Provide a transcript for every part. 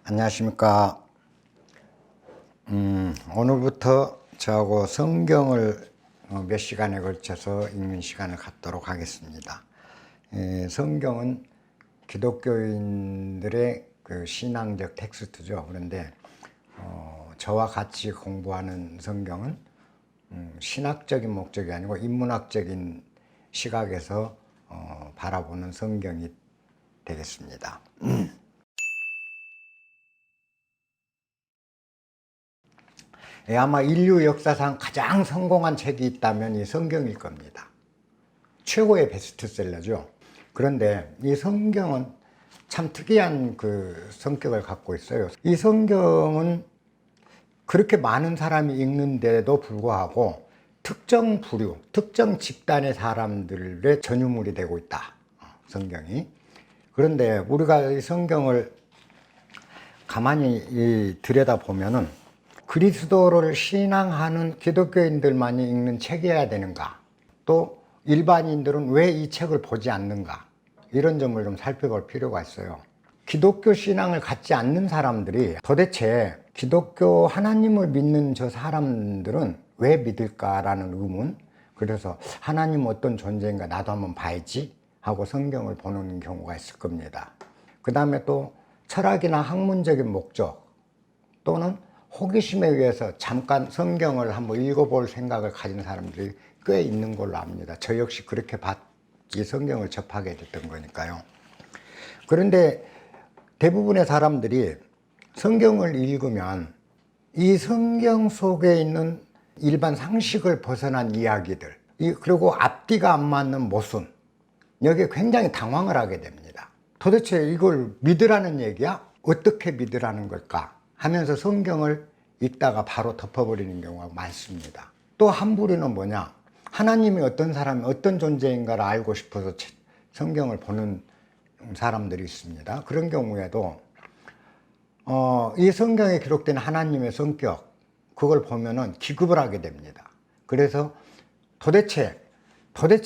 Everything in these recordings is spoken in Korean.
안녕하십니까. 오늘부터 저하고 성경을 몇 시간에 걸쳐서 읽는 시간을 갖도록 하겠습니다. 성경은 기독교인들의 그 신앙적 텍스트죠. 그런데 저와 같이 공부하는 성경은 신학적인 목적이 아니고 인문학적인 시각에서 바라보는 성경이 되겠습니다. 아마 인류 역사상 가장 성공한 책이 있다면 이 성경일 겁니다. 최고의 베스트셀러죠. 그런데 이 성경은 참 특이한 그 성격을 갖고 있어요. 이 성경은 그렇게 많은 사람이 읽는데도 불구하고 특정 부류, 특정 집단의 사람들의 전유물이 되고 있다. 성경이. 그런데 우리가 이 성경을 가만히 들여다보면은 그리스도를 신앙하는 기독교인들만이 읽는 책이어야 되는가? 또 일반인들은 왜 이 책을 보지 않는가? 이런 점을 좀 살펴볼 필요가 있어요. 기독교 신앙을 갖지 않는 사람들이 도대체 기독교 하나님을 믿는 저 사람들은 왜 믿을까라는 의문, 그래서 하나님 어떤 존재인가 나도 한번 봐야지 하고 성경을 보는 경우가 있을 겁니다. 그 다음에 또 철학이나 학문적인 목적 또는 호기심에 의해서 잠깐 성경을 한번 읽어볼 생각을 가진 사람들이 꽤 있는 걸로 압니다. 저 역시 그렇게 이 성경을 접하게 됐던 거니까요. 그런데 대부분의 사람들이 성경을 읽으면 이 성경 속에 있는 일반 상식을 벗어난 이야기들, 그리고 앞뒤가 안 맞는 모순, 여기에 굉장히 당황을 하게 됩니다. 도대체 이걸 믿으라는 얘기야? 어떻게 믿으라는 걸까? 하면서 성경을 읽다가 바로 덮어버리는 경우가 많습니다. 또 한 부류는 뭐냐? 하나님이 어떤 사람이 어떤 존재인가를 알고 싶어서 성경을 보는 사람들이 있습니다. 그런 경우에도 이 성경에 기록된 하나님의 성격, 그걸 보면은 기급을 하게 됩니다. 그래서 도대체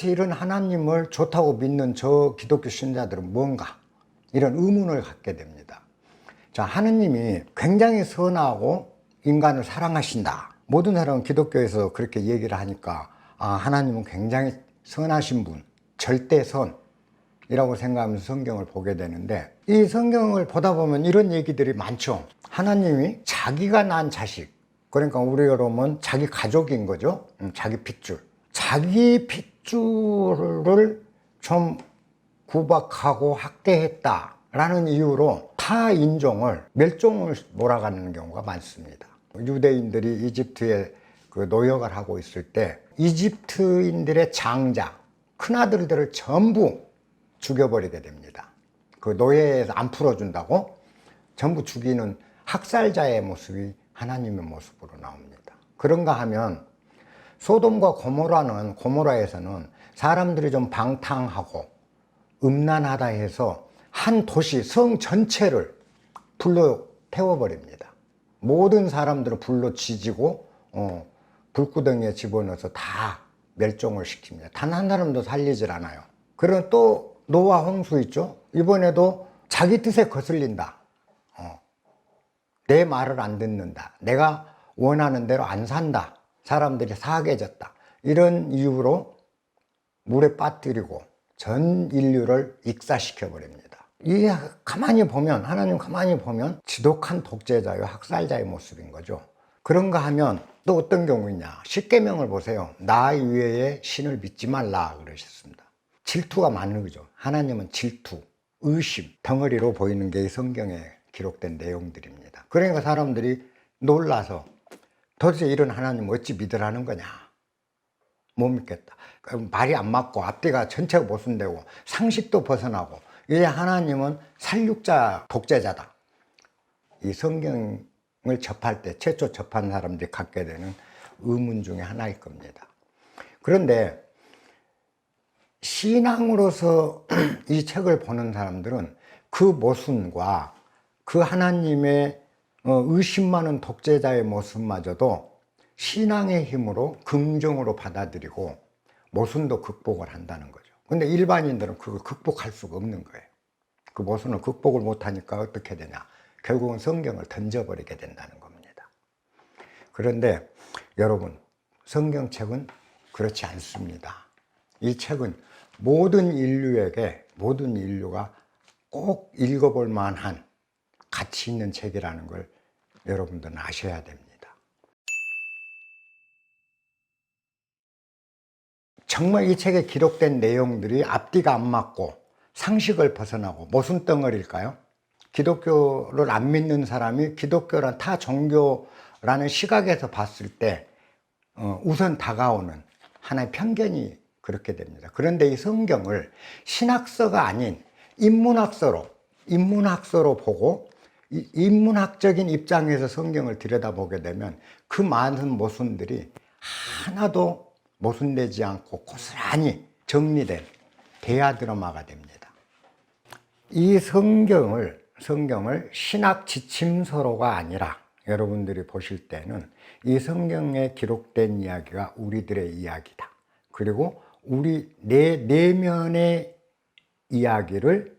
이런 하나님을 좋다고 믿는 저 기독교 신자들은 뭔가? 이런 의문을 갖게 됩니다. 자, 하느님이 굉장히 선하고 인간을 사랑하신다. 모든 사람은 기독교에서 그렇게 얘기를 하니까 하나님은 굉장히 선하신 분, 절대선이라고 생각하면서 성경을 보게 되는데, 이 성경을 보다 보면 이런 얘기들이 많죠. 하나님이 자기가 낳은 자식, 그러니까 우리로 하면 자기 가족인 거죠. 자기 핏줄. 자기 핏줄을 좀 구박하고 학대했다라는 이유로 타 인종을 멸종을 몰아가는 경우가 많습니다. 유대인들이 이집트에 그 노역을 하고 있을 때 이집트인들의 장자, 큰아들들을 전부 죽여버리게 됩니다. 그 노예에서 안 풀어준다고 전부 죽이는 학살자의 모습이 하나님의 모습으로 나옵니다. 그런가 하면 소돔과 고모라에서는 사람들이 좀 방탕하고 음란하다 해서 한 도시, 성 전체를 불로 태워버립니다. 모든 사람들을 불로 지지고 불구덩이에 집어넣어서 다 멸종을 시킵니다. 단 한 사람도 살리질 않아요. 그런 또 노아 홍수 있죠. 이번에도 자기 뜻에 거슬린다. 내 말을 안 듣는다. 내가 원하는 대로 안 산다. 사람들이 사악해졌다. 이런 이유로 물에 빠뜨리고 전 인류를 익사시켜 버립니다. 하나님 가만히 보면 지독한 독재자요, 학살자의 모습인 거죠. 그런가 하면 또 어떤 경우이냐. 십계명을 보세요. 나 외에 신을 믿지 말라 그러셨습니다. 질투가 많은 거죠. 하나님은 질투, 의심, 덩어리로 보이는 게 성경에 기록된 내용들입니다. 그러니까 사람들이 놀라서 도대체 이런 하나님 어찌 믿으라는 거냐. 못 믿겠다. 말이 안 맞고 앞뒤가 전체가 모순되고 상식도 벗어나고, 이제 하나님은 살육자 독재자다. 이 성경을 접할 때 최초 접한 사람들이 갖게 되는 의문 중에 하나일 겁니다. 그런데 신앙으로서 이 책을 보는 사람들은 그 모순과 그 하나님의 의심 많은 독재자의 모습마저도 신앙의 힘으로 긍정으로 받아들이고 모순도 극복을 한다는 거죠. 근데 일반인들은 그걸 극복할 수가 없는 거예요. 그 모순을 극복을 못하니까 어떻게 되냐. 결국은 성경을 던져버리게 된다는 겁니다. 그런데 여러분, 성경책은 그렇지 않습니다. 이 책은 모든 인류가 꼭 읽어볼 만한 가치 있는 책이라는 걸 여러분들은 아셔야 됩니다. 정말 이 책에 기록된 내용들이 앞뒤가 안 맞고 상식을 벗어나고 모순덩어리일까요? 기독교를 안 믿는 사람이 기독교란 타 종교라는 시각에서 봤을 때 우선 다가오는 하나의 편견이 그렇게 됩니다. 그런데 이 성경을 신학서가 아닌 인문학서로 보고 인문학적인 입장에서 성경을 들여다보게 되면 그 많은 모순들이 하나도 모순되지 않고 고스란히 정리된 대화 드라마가 됩니다. 이 성경을 신학 지침서로가 아니라 여러분들이 보실 때는 이 성경에 기록된 이야기가 우리들의 이야기다. 그리고 우리 내 내면의 이야기를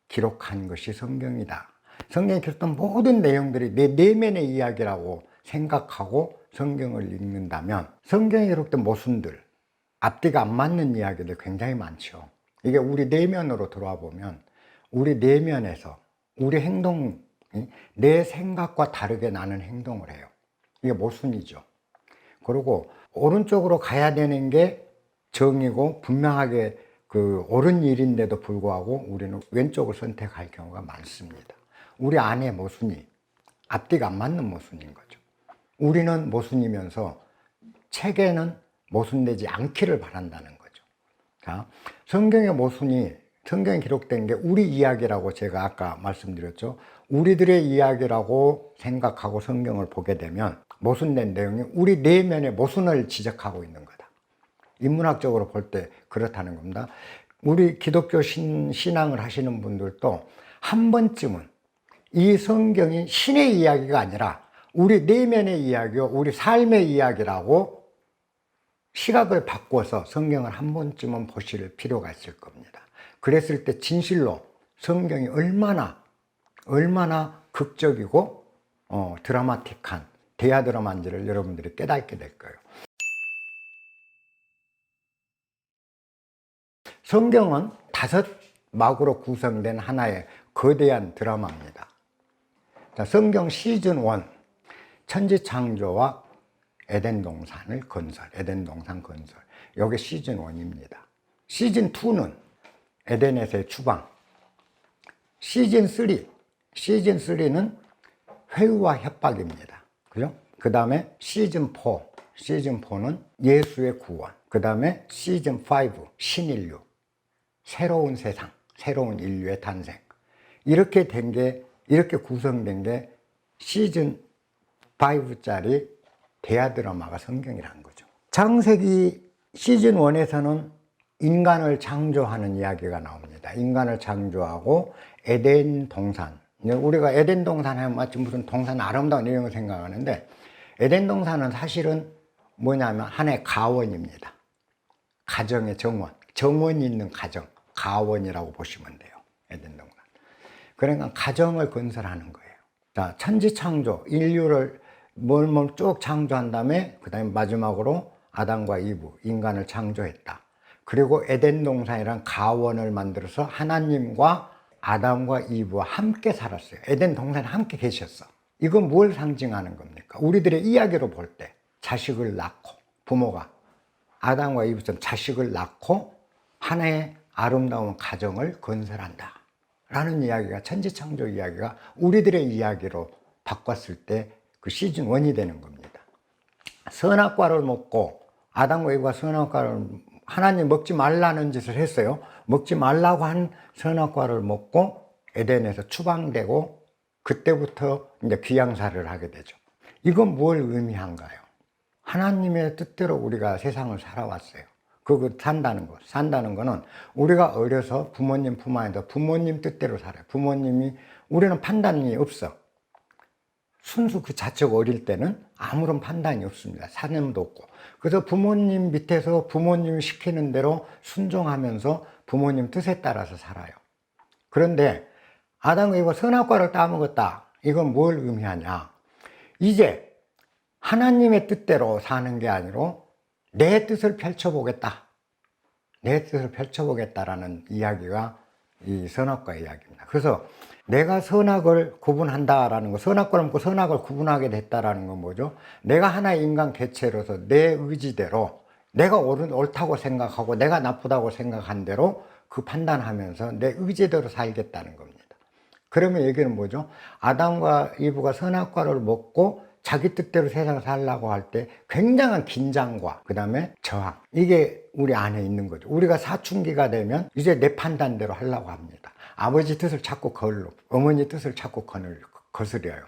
기록한 것이 성경이다. 성경에 기록된 모든 내용들이 내 내면의 이야기라고 생각하고 성경을 읽는다면 성경에 기록된 모순들, 앞뒤가 안 맞는 이야기들 굉장히 많죠. 이게 우리 내면으로 들어와 보면 우리 내면에서 우리 행동이 내 생각과 다르게 나는 행동을 해요. 이게 모순이죠. 그리고 오른쪽으로 가야 되는 게 정이고 분명하게 그 옳은 일인데도 불구하고 우리는 왼쪽을 선택할 경우가 많습니다. 우리 안에 모순이 앞뒤가 안 맞는 모순인 거죠. 우리는 모순이면서 책에는 모순되지 않기를 바란다는 거죠. 자, 성경에 기록된 게 우리 이야기라고 제가 아까 말씀드렸죠. 우리들의 이야기라고 생각하고 성경을 보게 되면 모순된 내용이 우리 내면의 모순을 지적하고 있는 거다. 인문학적으로 볼 때 그렇다는 겁니다. 우리 기독교 신앙을 하시는 분들도 한 번쯤은 이 성경이 신의 이야기가 아니라 우리 내면의 이야기요, 우리 삶의 이야기라고 시각을 바꿔서 성경을 한 번쯤은 보실 필요가 있을 겁니다. 그랬을 때 진실로 성경이 얼마나 극적이고 드라마틱한 대화 드라마인지를 여러분들이 깨닫게 될 거예요. 성경은 5막으로 구성된 하나의 거대한 드라마입니다. 자, 성경 시즌 1, 천지창조와 에덴 동산 건설. 이게 시즌 1입니다. 시즌 2는 에덴에서의 추방. 시즌 3는 회유와 협박입니다. 그죠? 그 다음에 시즌 4는 예수의 구원. 그 다음에 시즌 5, 신인류. 새로운 세상, 새로운 인류의 탄생. 이렇게 구성된 게 시즌 5짜리 대화 드라마가 성경이라는 거죠. 창세기 시즌 1에서는 인간을 창조하는 이야기가 나옵니다. 인간을 창조하고 에덴 동산. 우리가 에덴 동산 하면 마치 무슨 동산 아름다운 내용을 생각하는데 에덴 동산은 사실은 뭐냐면 하나의 가원입니다. 가정의 정원이 있는 가정, 가원이라고 보시면 돼요. 에덴 동산. 그러니까 가정을 건설하는 거예요. 자, 천지창조, 인류를 뭘 쭉 창조한 다음에 그 다음에 마지막으로 아담과 이브, 인간을 창조했다. 그리고 에덴 동산이란 가원을 만들어서 하나님과 아담과 이브와 함께 살았어요. 에덴 동산에 함께 계셨어. 이건 뭘 상징하는 겁니까? 우리들의 이야기로 볼 때 자식을 낳고 부모가 아담과 이브처럼 자식을 낳고 하나의 아름다운 가정을 건설한다 라는 이야기가, 천지창조 이야기가 우리들의 이야기로 바꿨을 때 그 시즌 1이 되는 겁니다. 선악과를 먹고 아담과 이브가 선악과를 하나님 먹지 말라는 짓을 했어요. 먹지 말라고 한 선악과를 먹고 에덴에서 추방되고 그때부터 이제 귀양살이를 하게 되죠. 이건 뭘 의미한가요? 하나님의 뜻대로 우리가 세상을 살아왔어요. 산다는 거는 우리가 어려서 부모님 품 안에서 부모님 뜻대로 살아요. 우리는 판단이 없어. 순수 그 자체가 어릴 때는 아무런 판단이 없습니다. 사념도 없고. 그래서 부모님 밑에서 부모님이 시키는 대로 순종하면서 부모님 뜻에 따라서 살아요. 그런데 아담과 이브가 선악과를 따먹었다. 이건 뭘 의미하냐? 이제 하나님의 뜻대로 사는 게 아니라 내 뜻을 펼쳐보겠다. 내 뜻을 펼쳐보겠다라는 이야기가 이 선악과의 이야기입니다. 그래서 내가 선악을 구분한다라는 거, 선악과를 먹고 선악을 구분하게 됐다라는 건 뭐죠? 내가 하나의 인간 개체로서 내 의지대로 내가 옳다고 생각하고 내가 나쁘다고 생각한 대로 그 판단하면서 내 의지대로 살겠다는 겁니다. 그러면 얘기는 뭐죠? 아담과 이브가 선악과를 먹고 자기 뜻대로 세상을 살려고 할 때 굉장한 긴장과 그 다음에 저항, 이게 우리 안에 있는 거죠. 우리가 사춘기가 되면 이제 내 판단대로 하려고 합니다. 아버지 뜻을 자꾸 거르고 어머니 뜻을 자꾸 거스려요.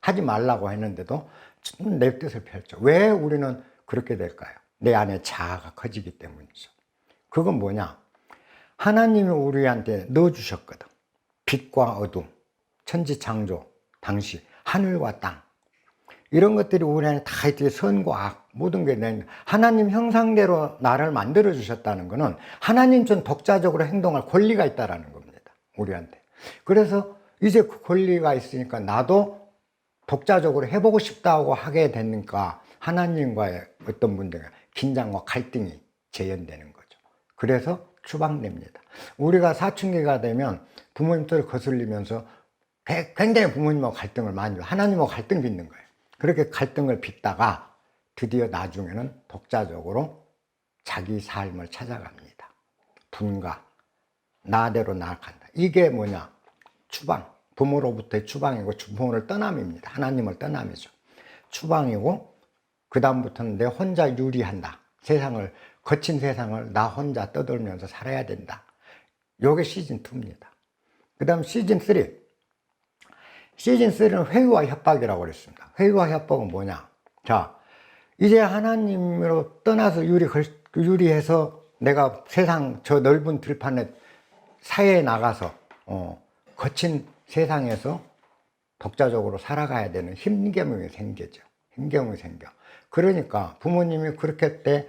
하지 말라고 했는데도 내 뜻을 펼쳐. 왜 우리는 그렇게 될까요? 내 안에 자아가 커지기 때문이죠. 그건 뭐냐? 하나님이 우리한테 넣어주셨거든. 빛과 어둠, 천지창조, 당시 하늘과 땅, 이런 것들이 우리 안에 다 있지. 선과 악, 모든 게 하나님 형상대로 나를 만들어 주셨다는 것은 하나님처럼 독자적으로 행동할 권리가 있다는 겁니다, 우리한테. 그래서 이제 그 권리가 있으니까 나도 독자적으로 해보고 싶다고 하게 되니까 하나님과의 어떤 문제가 긴장과 갈등이 재현되는 거죠. 그래서 추방됩니다. 우리가 사춘기가 되면 부모님 뜻을 거슬리면서 굉장히 부모님하고 갈등을 많이 해요. 하나님하고 갈등 빚는 거예요. 그렇게 갈등을 빚다가 드디어 나중에는 독자적으로 자기 삶을 찾아갑니다. 분가, 나대로 나아간다. 이게 뭐냐? 추방, 부모로부터의 추방이고 부모를 떠남입니다. 하나님을 떠남이죠. 추방이고 그 다음부터는 내 혼자 유리한다. 세상을, 거친 세상을 나 혼자 떠돌면서 살아야 된다. 요게 시즌2입니다. 그 다음 시즌3. 시즌3는 회유와 협박이라고 그랬습니다. 회유와 협박은 뭐냐? 자, 이제 하나님으로 떠나서 유리해서 내가 세상 저 넓은 들판에 사회에 나가서 거친 세상에서 독자적으로 살아가야 되는 힘겨움이 생기죠. 힘겨움이 생겨. 그러니까 부모님이 그렇게 때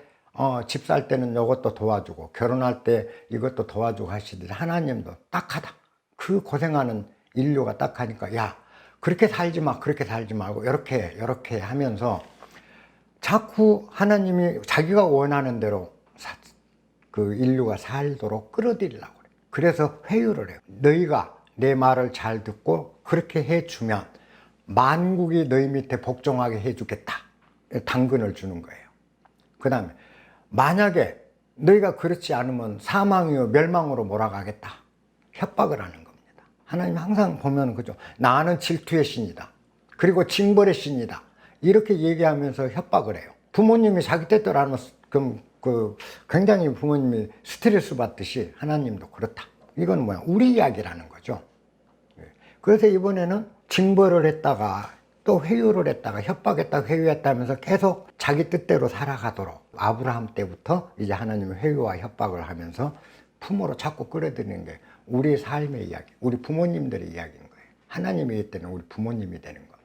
집 살 때는 이것도 도와주고 결혼할 때 이것도 도와주고 하시듯이 하나님도 딱하다. 그 고생하는 인류가 딱하니까 야, 그렇게 살지 마, 그렇게 살지 말고 이렇게 하면서 자꾸 하나님이 자기가 원하는 대로 그 인류가 살도록 끌어들이려고 그래요. 그래서 회유를 해요. 너희가 내 말을 잘 듣고 그렇게 해주면 만국이 너희 밑에 복종하게 해주겠다. 당근을 주는 거예요. 그 다음에 만약에 너희가 그렇지 않으면 사망이요 멸망으로 몰아가겠다. 협박을 하는 겁니다. 하나님 항상 보면 그죠. 나는 질투의 신이다. 그리고 징벌의 신이다. 이렇게 얘기하면서 협박을 해요. 부모님이 자기 뜻대로 안 하면 굉장히 부모님이 스트레스 받듯이 하나님도 그렇다. 이건 뭐야? 우리 이야기라는 거죠. 그래서 이번에는 징벌을 했다가 또 회유를 했다가 협박했다가 회유했다 하면서 계속 자기 뜻대로 살아가도록 아브라함 때부터 이제 하나님은 회유와 협박을 하면서 품으로 자꾸 끌어들이는 게 우리 삶의 이야기, 우리 부모님들의 이야기인 거예요. 하나님이 이때는 우리 부모님이 되는 겁니다.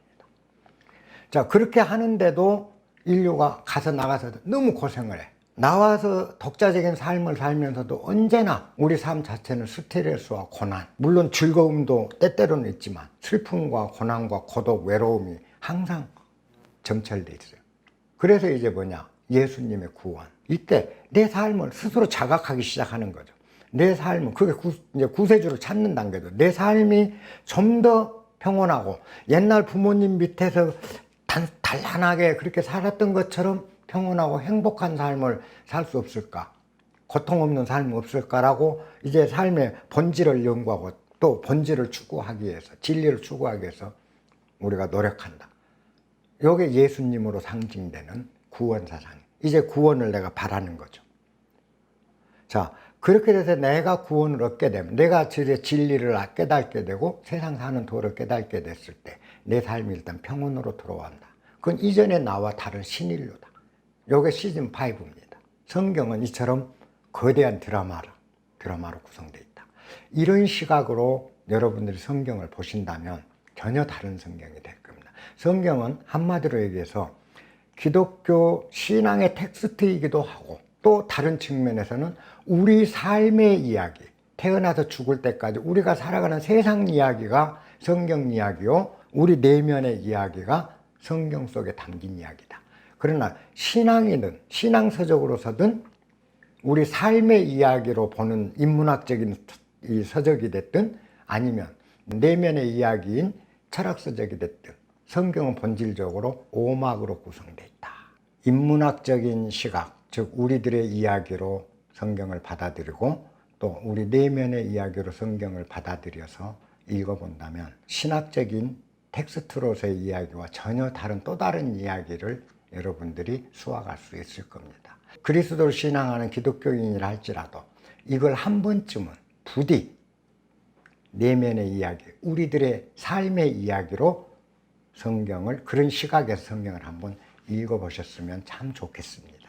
자, 그렇게 하는데도 인류가 나가서 너무 고생을 해. 나와서 독자적인 삶을 살면서도 언제나 우리 삶 자체는 스트레스와 고난, 물론 즐거움도 때때로는 있지만 슬픔과 고난과 고독, 외로움이 항상 점철돼 있어요. 그래서 이제 뭐냐? 예수님의 구원. 이때 내 삶을 스스로 자각하기 시작하는 거죠. 내 삶은, 그게 이제 구세주를 찾는 단계죠. 내 삶이 좀 더 평온하고 옛날 부모님 밑에서 단단하게 그렇게 살았던 것처럼 평온하고 행복한 삶을 살 수 없을까? 고통 없는 삶이 없을까라고 이제 삶의 본질을 연구하고 또 본질을 추구하기 위해서, 진리를 추구하기 위해서 우리가 노력한다. 이게 예수님으로 상징되는 구원 사상. 이제 구원을 내가 바라는 거죠. 자, 그렇게 돼서 내가 구원을 얻게 되면, 내가 진리를 깨닫게 되고 세상 사는 도를 깨닫게 됐을 때 내 삶이 일단 평온으로 들어온다. 그건 이전의 나와 다른 신인류다. 요게 시즌5입니다. 성경은 이처럼 거대한 드라마로 구성되어 있다. 이런 시각으로 여러분들이 성경을 보신다면 전혀 다른 성경이 될 겁니다. 성경은 한마디로 얘기해서 기독교 신앙의 텍스트이기도 하고 또 다른 측면에서는 우리 삶의 이야기, 태어나서 죽을 때까지 우리가 살아가는 세상 이야기가 성경 이야기요, 우리 내면의 이야기가 성경 속에 담긴 이야기다. 그러나 신앙이든 신앙서적으로서든 우리 삶의 이야기로 보는 인문학적인 이 서적이 됐든 아니면 내면의 이야기인 철학서적이 됐든 성경은 본질적으로 오막으로 구성되어 있다. 인문학적인 시각, 즉 우리들의 이야기로 성경을 받아들이고 또 우리 내면의 이야기로 성경을 받아들여서 읽어본다면 신학적인 텍스트로서의 이야기와 전혀 다른 또 다른 이야기를 여러분들이 수확할 수 있을 겁니다. 그리스도를 신앙하는 기독교인이라 할지라도 이걸 한 번쯤은 부디 내면의 이야기, 우리들의 삶의 이야기로 성경을, 그런 시각에서 성경을 한번 읽어보셨으면 참 좋겠습니다.